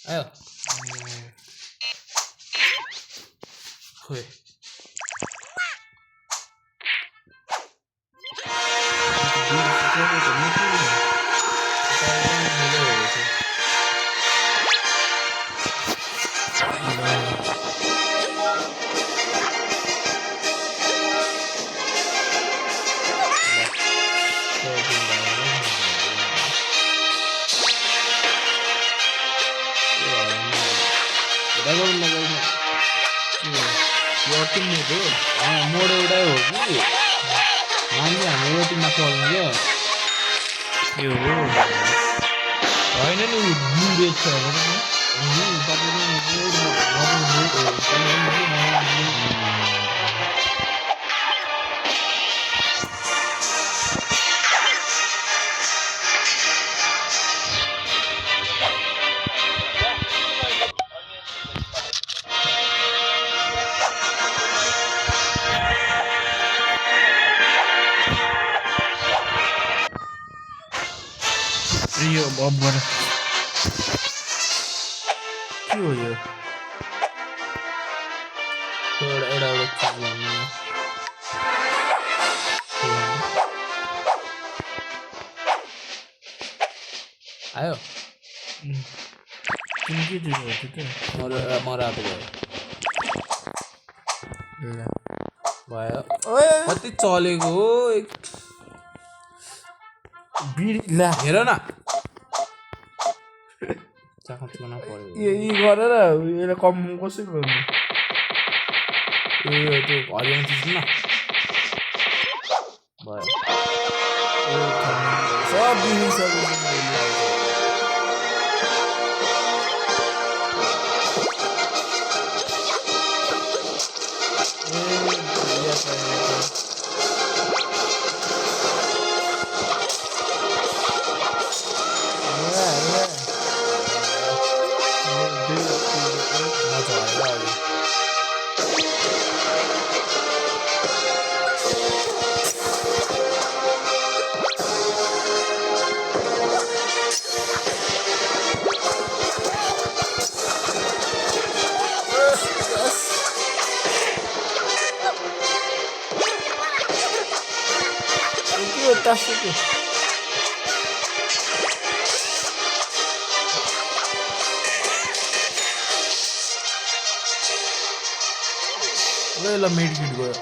आयो खोइ मोड एउटै हो कि मान्छे हाम्रो यो टिममा चल्ने क्या यो हो होइन नि ऊ ब्लु रेड छ यो बब्बर के हो यो एउटा चिज भन्नु आयो तिमी के दिएको हो त्यो त मराएको भयो कति चलेको हो बिडी ला हेर न चाखना पर्यो यी गरेर यसलाई कम कसरी गर्नु त्यो हरियामा चिज न भयो सब बिग्रिसक्यो तासुको ल मेडिकेट गयो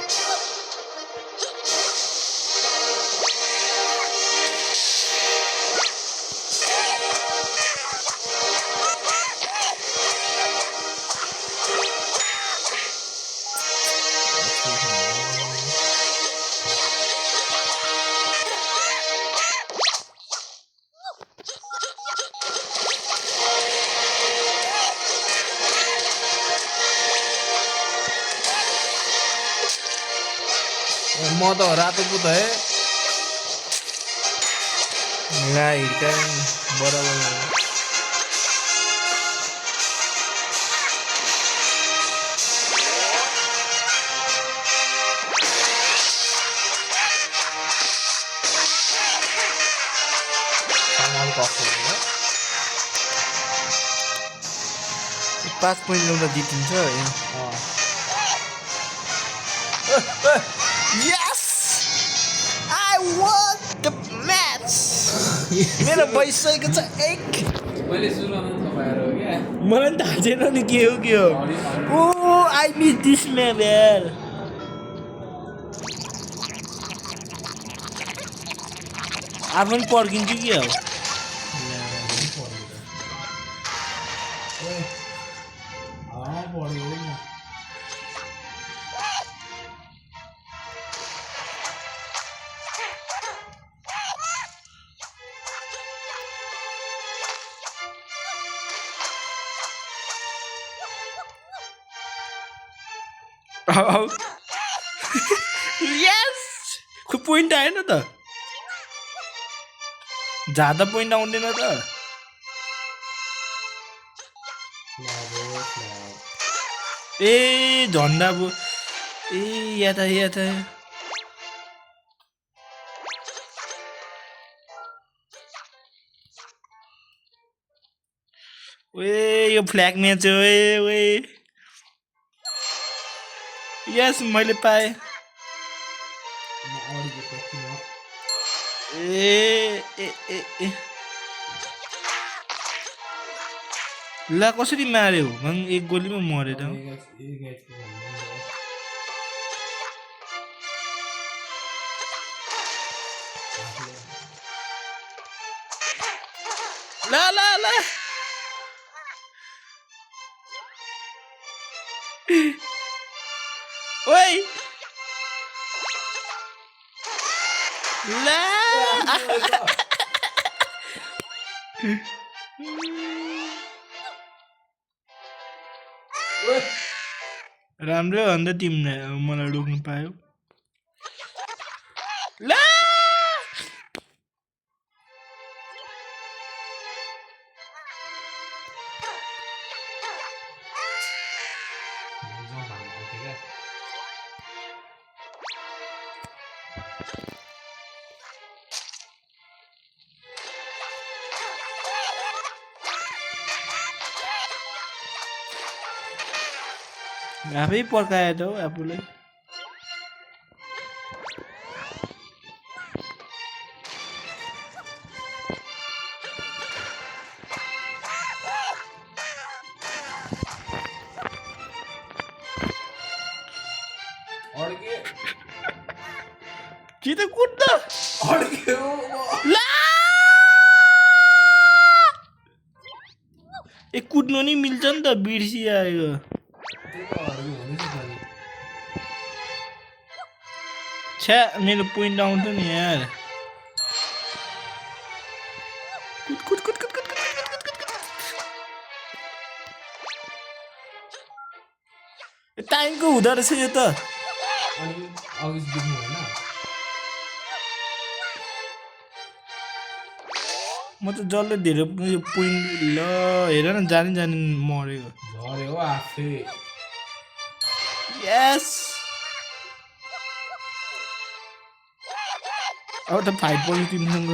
म त रातो पुत है ला हिर्का बराबर सामान कस्तो 5 पोइन्ट ल्याउँदा जितिन्छ Yes! I won the match! मेरो भइसकेको छ 1 मैले सुनाउनु तपाईहरु हो क्या मलाई थाहा छैन नि के हो ओ आई मिस दिस म्याच यार आफन पर्किन्छु कि हो यस खु पोइन्ट आएन त ज्यादा पोइन्ट आउँदैन त ए झन्डा बो ए याता ओए यो फ्ल्याग म्याच हो ओए ओए यस मैले पाएँ म अडिको पछि म ए ए ए ए ला कसरी मार्यो मन एक गोलीमा मरेर एक एचपी ला ला ला ओइ ला राम्रो हो नि त तिमीलाई अब मलाई रोक्नु पायो ला आफै पड्कायो त हौ आफूलाई अड्के के त कुद्द अड्क्यो ला ए कुद्नु नि मिल्छ नि त बिर्सिआयो छ्या मेरो पोइन्ट आउँथ्यो नि यार कुद कुद कुद कुद कुद टाइमको हुँदो रहेछ यो त अनि अघि देख्नु होइन म त जसले धेरै यो पोइन्ट ल हेर न जानी जानी मरेको झऱ्यो हो आफै यस अब त फाइट पर्यो तिमीसँग म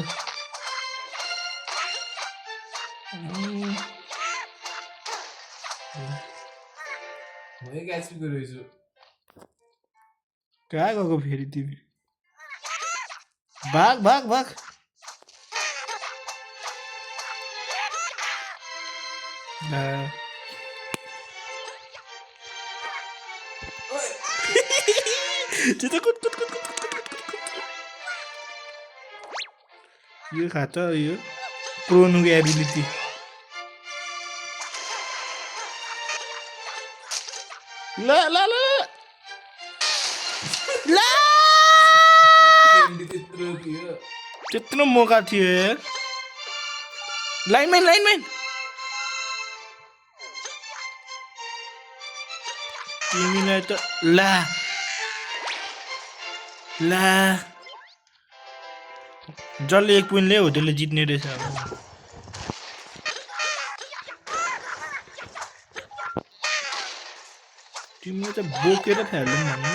एक एचपीको रहेछु कहाँ गएको फेरि तिमी भाग भाग भाग त्यो कुद कुद कुद कुद यो खान्छ यो क्रोनुको एबिलिटी ल ल ल ल त्यत्रो मौका थियो यार लाइनमैन लाइनमैन तिमीलाई त ला ला जसले एक पोइन्ट ल्यायो हो त्यसले जित्ने रहेछ अब तिमीले त बोकेर फ्याल्नु भन्नु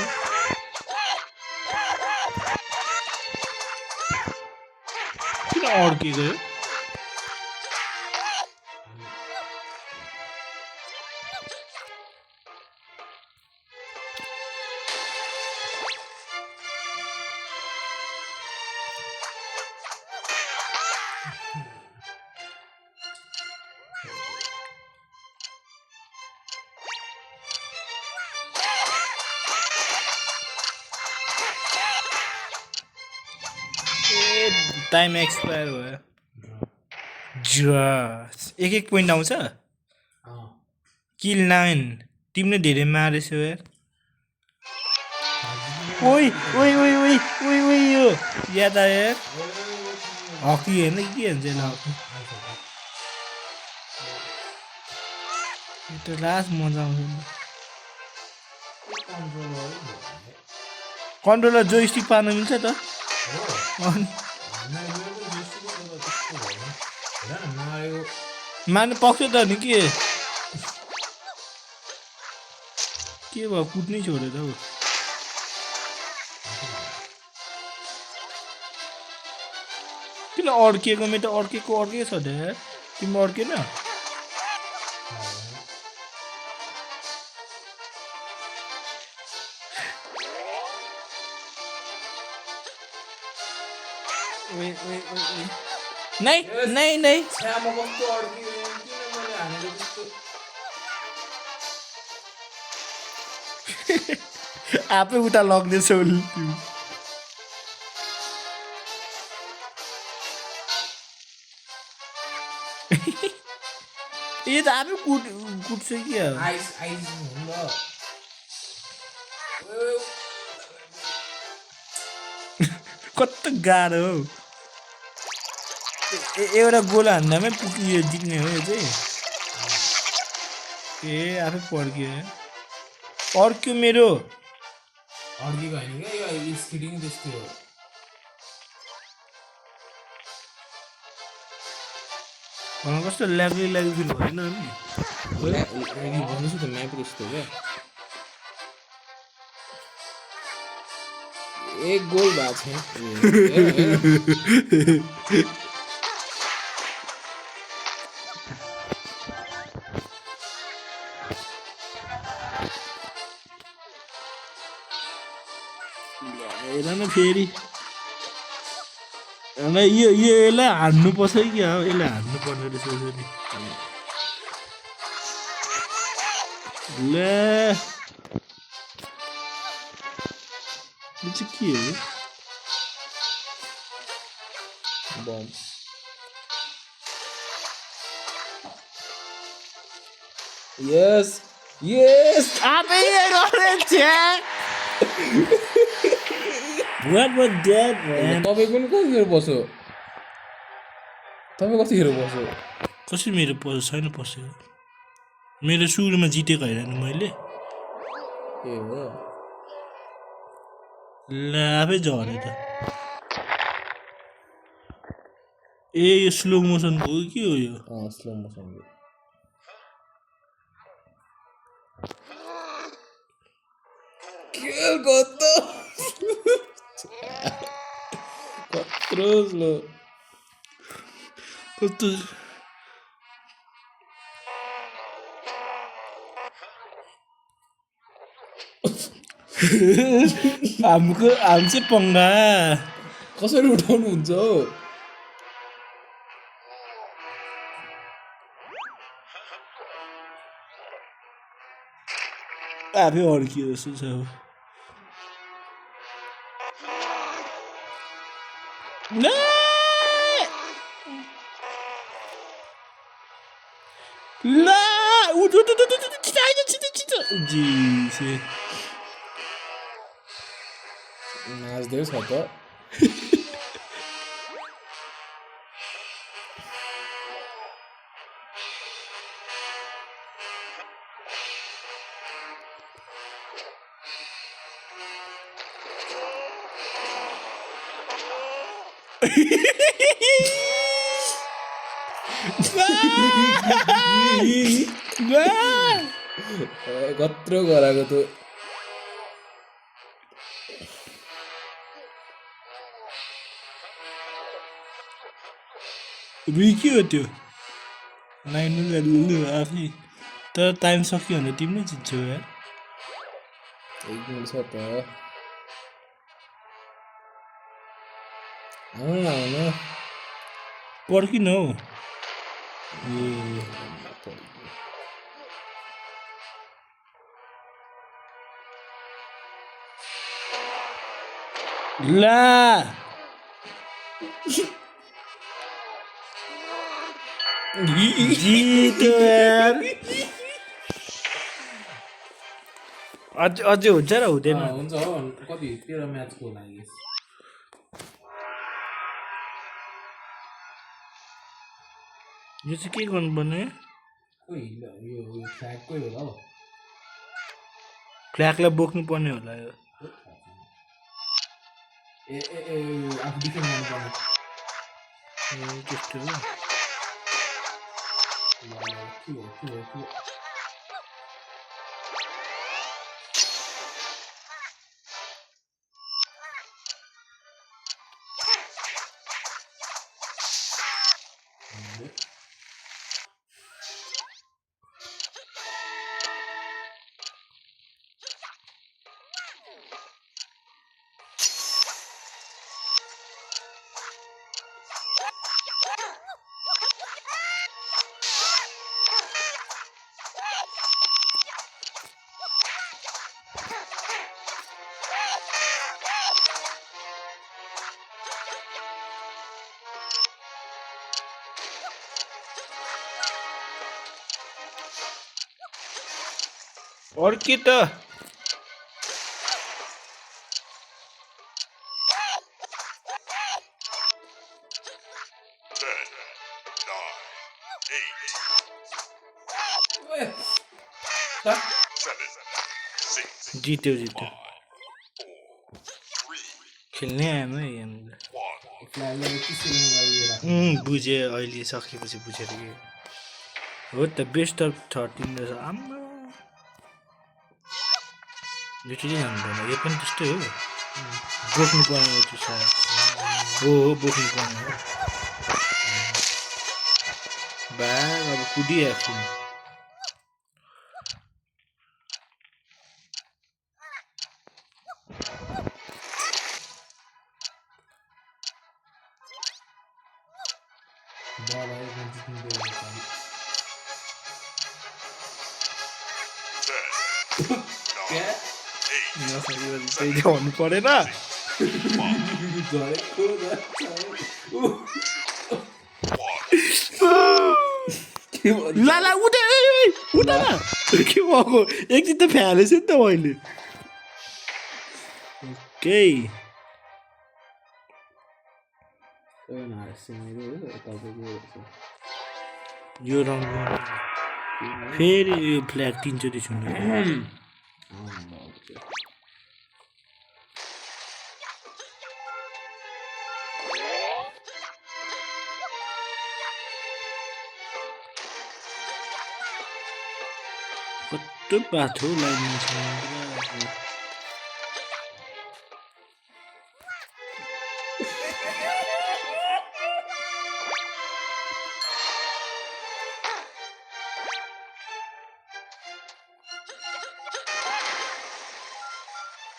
किन अड्केको यो टाइम एक्सपायर भयो जस एक एक पोइन्ट आउँछ किल 9 तिमीले धेरै मारेछौ यार ओइ ओइ ओइ ओइ ओइ ओइ यो याद आयो यार हकी हेर्न के हुन्छ हकी यो त लास्ट मजा आउँछ कन्ट्रोलर जोइस्टिक पार्न मिल्छ त मार्नु पाउँछ त नि के भयो कुद्नै छोड्यो त हौ किन अड्किएको मेरो त अड्केको छ त यार तिमी अड्केन नहीं नहीं नहीं छ्यामा कस्तो अड्कियो किन मैले हानेको त्यस्तो आफै उता लग्दैछ उसले यो त आफै कुट्छ कि आइस हुँदा कस्तो गाह्रो हौ एउटा गोल हान्दामै पुग्यो जित्ने हो यो चाहिँ ए आफै पड्क्यो अर्क्यो मेरो अड्केको होइन क्या यो स्किडिङ त्यस्तै हो कस्तो लाग्दै फिल भएन नि भन्दैछु त म्याप त्यस्तो हो क्या एक गोल भएको छैन हेर न फेरि यो यसलाई हान्नुपर्छ कि क्या हो यसलाई हान्नुपर्ने रहेछ यसरी ल यो चाहिँ के हो बम यस यस आफै गरेछ What was that, man? तपाईँ पनि कतिखेर बस्यो तपाईँ कतिखेर बस्यो कसरी मेरो छैन पस्यो मेरो सुरुमा जितेको होइन मैले ए हो ल आफै झरे त ए यो स्लो मोसनको हो के हो यो स्लो मोसनको कत्रो स्लो कस्तो हामी चाहिँ पङ्गा कसरी उठाउनुहुन्छ हौ आफै अड्कियो जस्तो छ ल नाच्दै छ त कत्रो गराएको त के हो त्यो नाइनु आफै तर टाइम सक्यो भने तिमी नै जित्छौ यार एक गोल छ त आउनु पर्किन हौ ला जित्यो यार अझै हुन्छ र हुँदैन हुन्छ हो कति 13 म्याचको लागि यो चाहिँ के गर्नुपर्ने खोइ यो फ्ल्यागकै होला हौ फ्ल्यागलाई बोक्नु पर्ने होला यो ए आफू डिफेन्ड गर्नुपर्ने त्यस्तो हो के हो अर्के त जित्यो खेल्नै आएन है यहाँनिर बुझेँ अहिले सकेपछि बुझेर कि हो त बेस्ट अफ 13 रहेछ आम्मा यो चाहिँ जान्दैन यो पनि त्यस्तै हो बोक्नु पर्ने हो त्यो सायद हो बोक्नु पर्ने हो ब्याग अब कुदिहाल्छु छु त्यही भन्नु परेन ला उठे उठ न के भएको एकदिन त फ्यालेछ नि त मैले ओके यो रङ फेरि फ्ल्याग 3 चोटि छुने कस्तो बाथो लाइन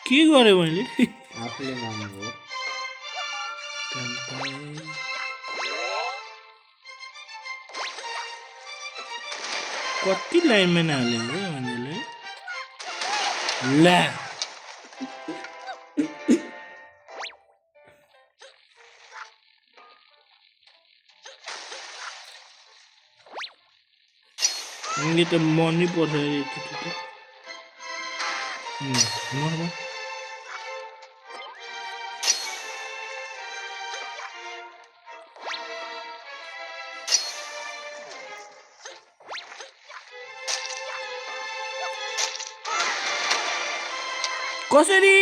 के गरेँ मैले आफूले मान्नुभयो कति लाइनमा नहालेको भनेले ला ये त मन नै पर्छ कसरी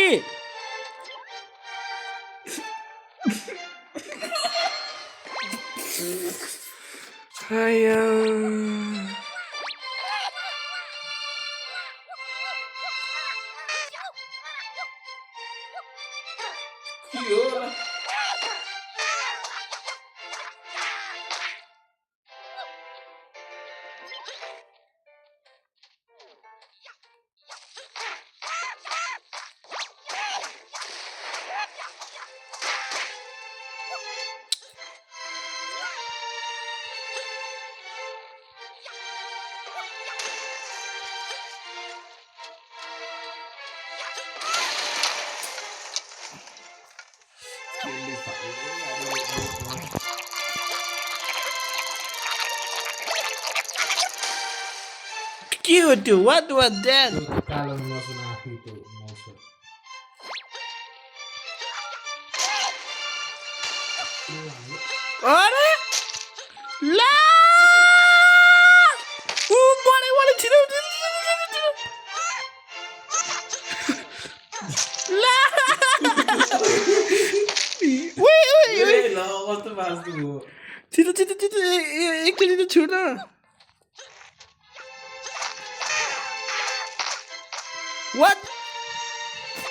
के हो त्यो what was that कालो मसुना आफैको मौसम अरे ला उ बडे बडे छिटो ला ओइ ल कस्तो बास्नु हो छिटो छिटो छिटो एकचोटि त छु न What?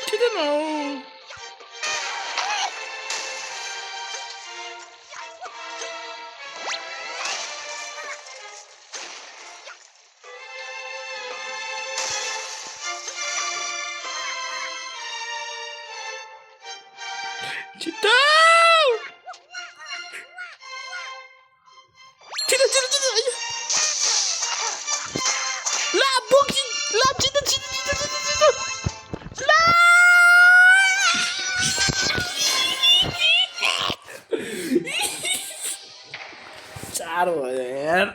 Didn't know. Chito! Chito, chito, chito. La boxi, la chito, chito, chito, chito, chito. La! चार भयो यार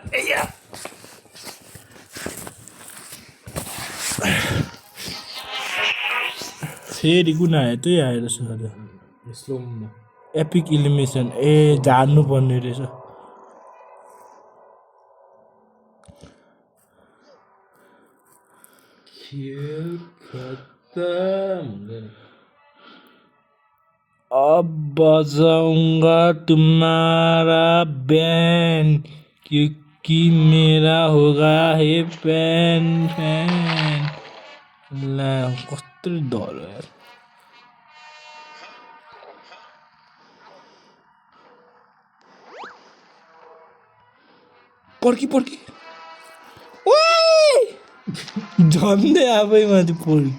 फेरि कुन आयो त्यही आएर छ स्लोमा एपिक इलिमिनेसन ए झार्नु पर्ने रहेछ खेल खत्म अब बजाऊंगा तुम्हारा बैंड क्योंकि मेरा होगा है फैन फैन ला कस्तो डर यार पर्की पर्की ओए झन्डै आफैमा त्यो पर्की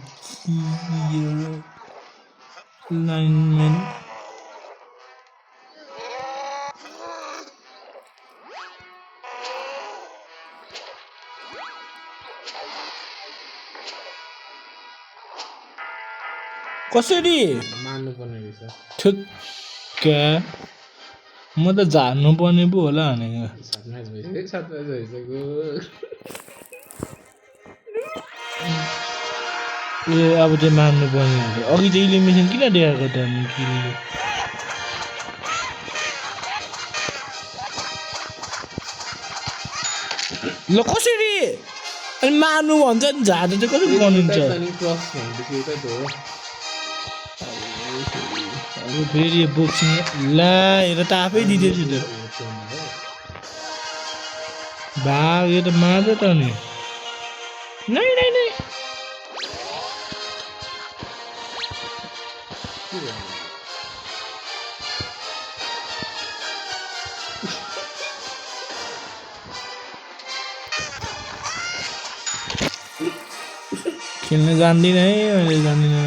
लाइनम्यान कसरी मार्नुपर्ने रहेछ ठिक्क म त झार्नु पर्ने पो होला भनेको 7 म्याच भइसक्यो 7 म्याच भइसक्यो ए अब चाहिँ मार्नु पर्ने हुन्छ अघि चाहिँ इलिमिनेसन किन देखाएको त अनि किनले ल कसरी अनि मार्नु भन्छ नि झार्नु चाहिँ कसरी गर्नुहुन्छ क्रस भनेको एउटै त हो अब फेरि बोक्सिङ ला हेर त आफै दिँदैछु त भाग यो त मार्छ त नि नै नै नै खेल्न जान्दिनँ है मैले जान्दिनँ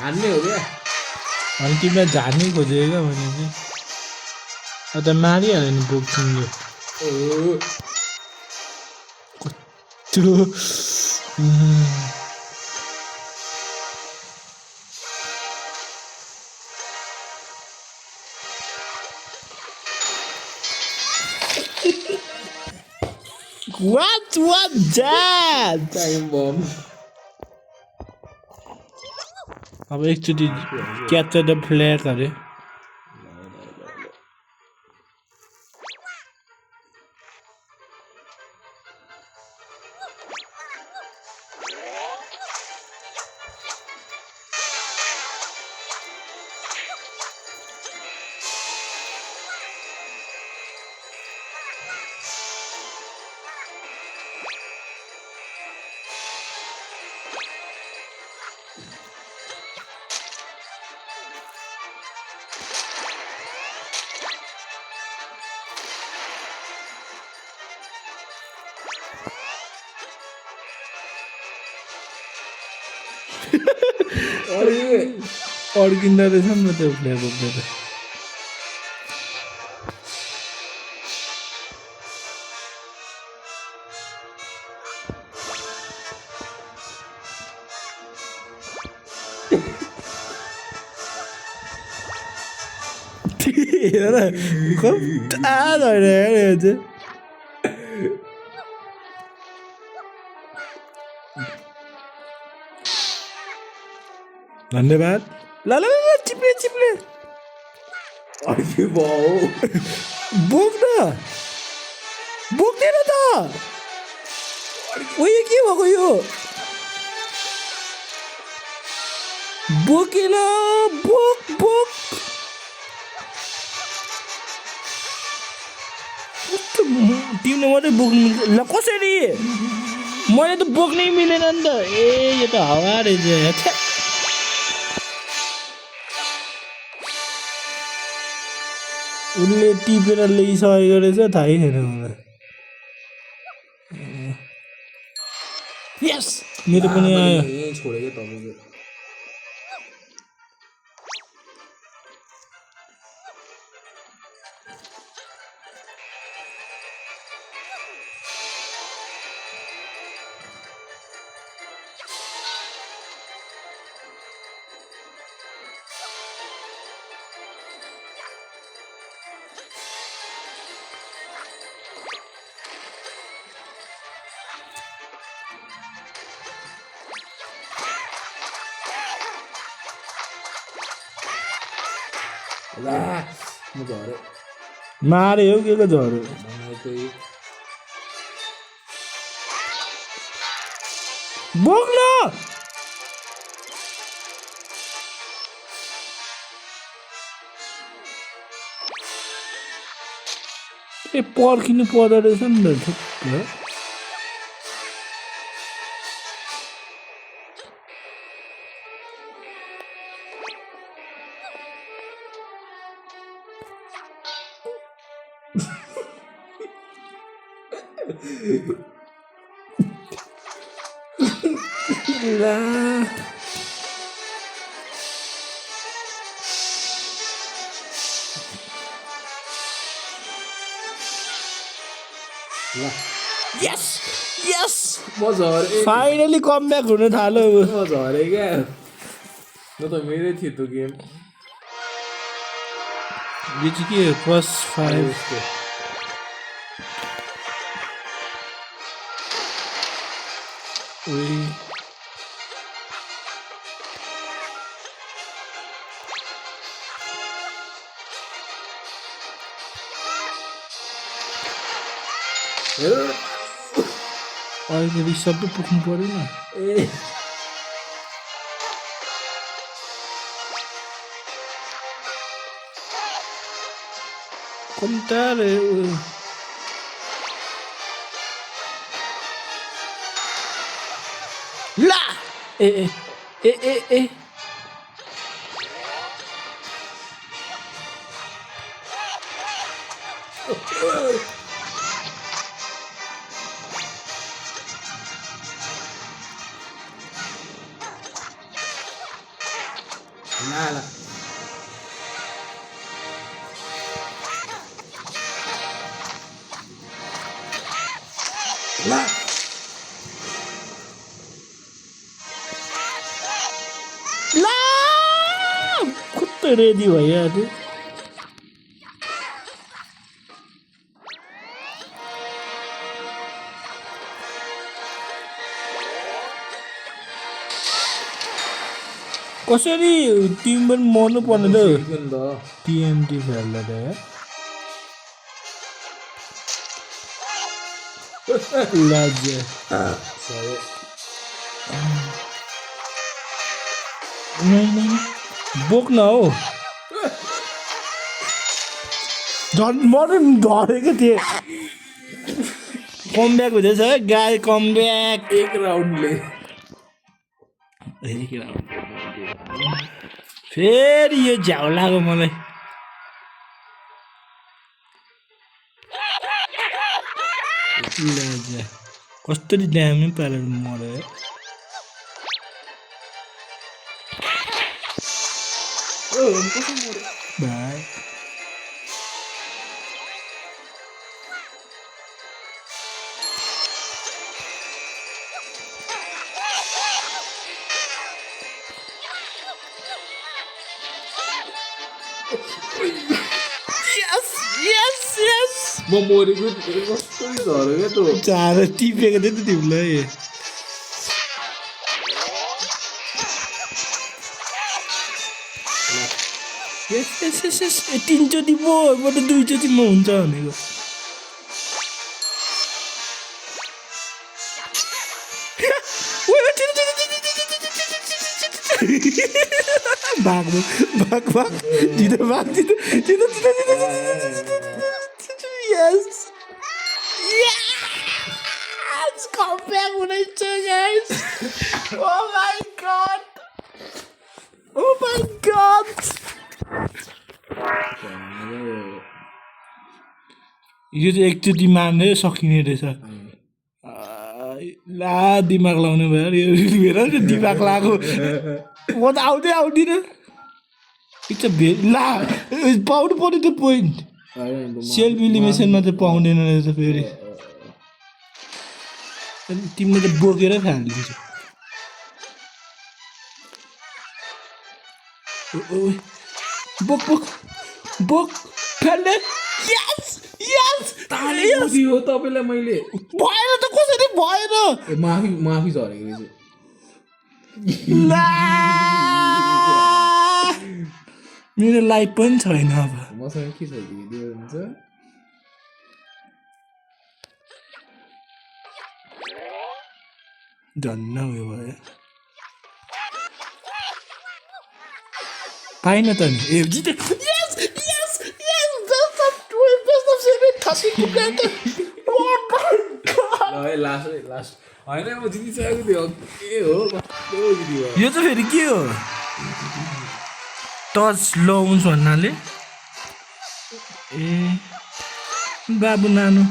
हान्ने हो क्या अनि तिमीलाई झार्नै खोजेको क्या मैले चाहिँ अन्त मारिहाल्यो नि बोक्सिङले कस्तो What was that? Time bomb अब एकचोटि क्याच द फ्ल्याग अरे अड्किँदो रहेछ नि त त्यो फ्ल्याग बोक्दा त हेर कता झरेर चाहिँ धन्यवाद ल ल ल चिप्ले चिप्ले अरे बाउ बोक्न बोक्दैन त ओ यो के भएको यो बोकेन बोक बोक तिमीले मात्रै बोक्नु मिल्छ ल कसरी मैले त बोक्नै मिलेन नि त ए यो त हावा रहेछ छ्या उसले टिपेर ल्याइसकेको रहेछ थाहै छैन मलाई यस मेरो पनि आयो छोडेको तपाईँको ला म झरे मारे हो के झऱ्यो बनाउँदै बोक्न ए पर्खिनु पर्दो रहेछ नि त ठुक्क ला यस यस म झरे फाइनली कमब्याक हुन थाल्यो म झरे क्या म त मेरै थियो त्यो गेम यो चाहिँ के प्लस 5 ओइ हेर अहिले सबै पुग्नु परेन ए कम्तार ला ए ए ए ए ए ला ला ला ला कस्तो रेडी भइहाल्यो कसरी टिम पनि मर्नु पर्ने त सिक्नु त टिएमटी खेल्दा त लाज सबै बोक्न हो धरेको थिएँ कमब्याक हुँदैछ है गाई कमब्याक एक राउन्डले फेरि यो झ्याउ लाग्यो मलाई कस्तरी ड्यामै पारेर मऱ्यो भाइ म मरेको कस्तो झऱ्यो क्या त चार टिपेको थियो त तिमीलाई यस यस यस यस तिनचोटि पो म त दुईचोटिमा हुन्छ भनेको भाग भाग भाग जितो भाग जितो जितो जितो जितो यस यस कमब्याक हुँदैछ guys oh my God oh my God यो चाहिँ एकचोटि मार्ने सकिने रहेछ ला दिमाग लाउने भयो यो हेर न दिमाग लाग्यो म त आउँदै आउँदिनँ ला पाउनु पर्यो त्यो पोइन्ट सेल्फ इलिमिनेसनमा चाहिँ पाउँदैन रहेछ फेरि तिमीले त बोकेर फालिदिन्छ बोक बोक बोक फाल्ने यस यस ताली बुझ्यो तपाईँलाई मैले भएन त कसरी भएन माफी माफी झरेको रहेछ ला मेरो लाइफ पनि छैन अब मसँग के छ भिडियो हुन्छ धन्न उयो भयो पाइन त नि ए जिते यस यस यस बेस्ट अफ 7 खासै कुकाको ल है लास्ट होइन म जितिसकेको थियो के हो कस्तो भिडियो यो चाहिँ फेरि के हो टच लाउन्स भन्नाले ए बाबु नानु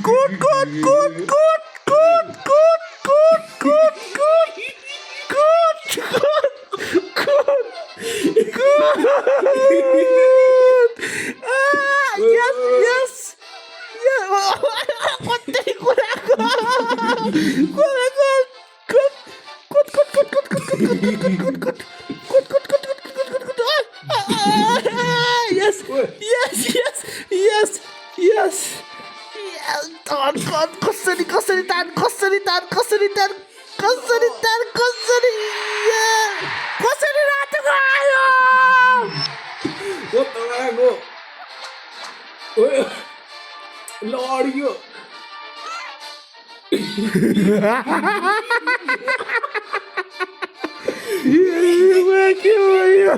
coat coat coat coat coat coat coat coat coat coat coat yes yes कति कुराको Yes, yes, yes, yes, yes. कसरी तान रातको आयो ओ तपाईँको ओए लड्यो के भयो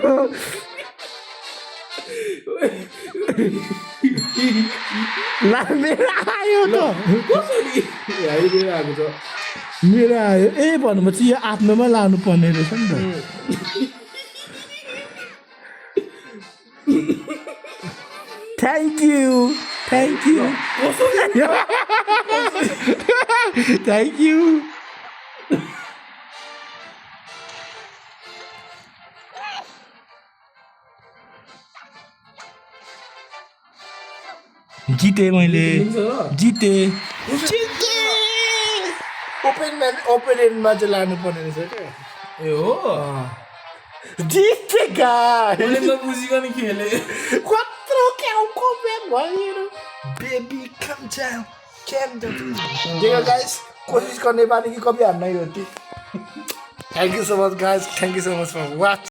ला मेरो आयो त कसरी आइदिएर आएको छ मेरो आयो ए भनेपछि यो आफ्नोमा लानु पर्ने रहेछ नि त थ्याङ्क यू थ्याङ्क यू जिते मैले जिते ओपन एन्डमा चाहिँ लानु पर्ने रहेछ क्या ए हो जिते मैले त बुझिकन खेले कत्रो क्याउको ब्याग भयो बेबी कम डाउन देखो गाइस कोशिश करने वाले की कभी हारना ही होती thank you so much guys thank you so much for watching